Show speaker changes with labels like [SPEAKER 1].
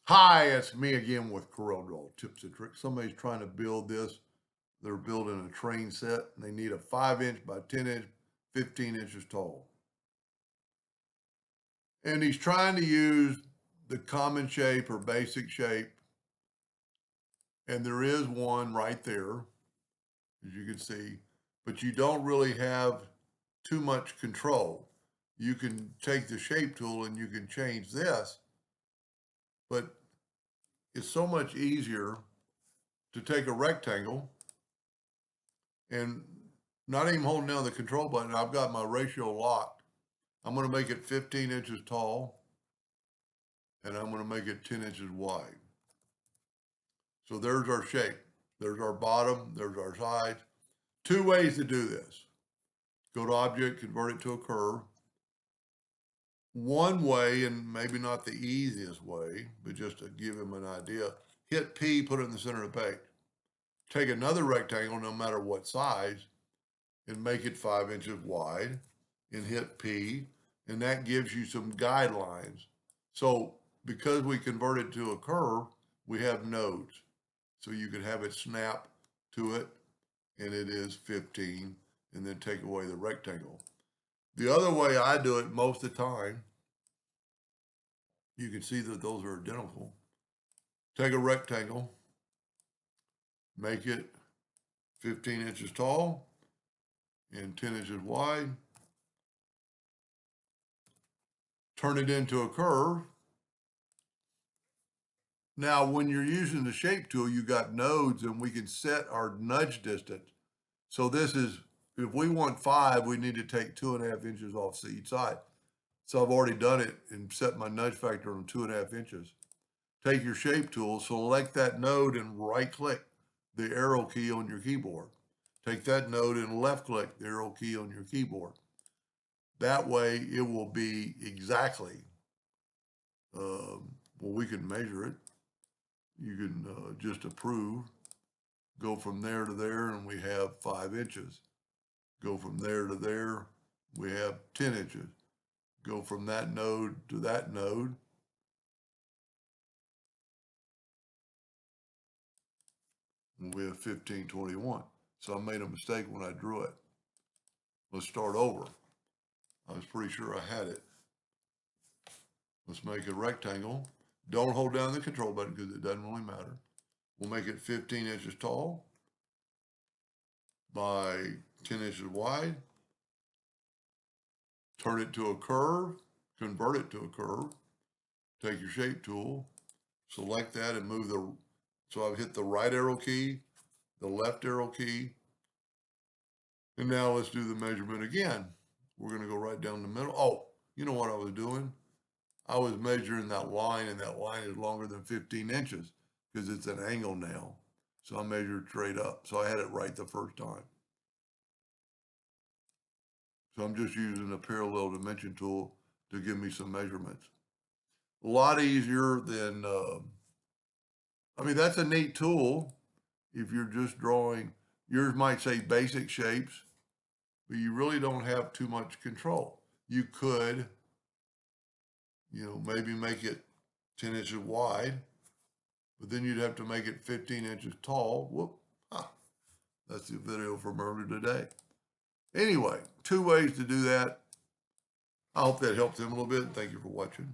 [SPEAKER 1] Hi, it's me again with Corel Draw tips and tricks. Somebody's trying to build this. They're building a train set and they need a 5-inch by 10-inch, 15 inches tall. And he's trying to use the common shape or basic shape. And there is one right there, as you can see, but you don't really have too much control. You can take the shape tool and you can change this, but it's so much easier to take a rectangle and not even holding down the control button. I've got my ratio locked. I'm going to make it 15 inches tall and I'm going to make it 10 inches wide. So there's our shape. There's our bottom. There's our sides. Two ways to do this. Go to object, convert it to a curve. One way, and maybe not the easiest way, but just to give him an idea, hit P, put it in the center of the page. Take another rectangle, no matter what size, and make it 5 inches wide and hit P, and that gives you some guidelines. So because we converted to a curve, we have nodes. So you could have it snap to it, and it is 15, and then take away the rectangle. The other way I do it most of the time, you can see that those are identical. Take a rectangle, make it 15 inches tall and 10 inches wide, turn it into a curve. Now, when you're using the shape tool, you got nodes and we can set our nudge distance. So this is, if we want 5, we need to take 2.5 inches off each side. So I've already done it and set my nudge factor on 2.5 inches. Take your shape tool, select that node and right click the arrow key on your keyboard. Take that node and left click the arrow key on your keyboard. That way it will be exactly, well, we can measure it. You can just approve, go from there to there, and we have 5 inches. Go from there to there, we have 10 inches. Go from that node to that node, and we have 1521. So I made a mistake when I drew it. Let's start over. I was pretty sure I had it. Let's make a rectangle. Don't hold down the control button because it doesn't really matter. We'll make it 15 inches tall by 10 inches wide. Turn it to a curve, convert it to a curve. Take your shape tool, select that and move the, so I've hit the right arrow key, the left arrow key. And now let's do the measurement again. We're going to go right down the middle. Oh, you know what I was doing? I was measuring that line, and that line is longer than 15 inches because it's an angle now. So I measured straight up. So I had it right the first time. So I'm just using a parallel dimension tool to give me some measurements. A lot easier than, I mean, that's a neat tool if you're just drawing. Yours might say basic shapes, but you really don't have too much control. You could, maybe make it 10 inches wide, but then you'd have to make it 15 inches tall. Whoop, that's the video from earlier today. Anyway, 2 ways to do that. I hope that helped them a little bit. Thank you for watching.